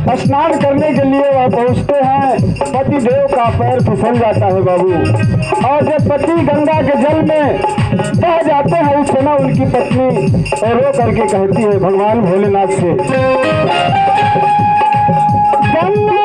स्नान करने के लिए वह पहुँचते हैं, पति देव का पैर फिसल जाता है बाबू। और जब पति गंगा के जल में बह जाते हैं, उस समय उनकी पत्नी रो करके कहती है भगवान भोलेनाथ से, गंगा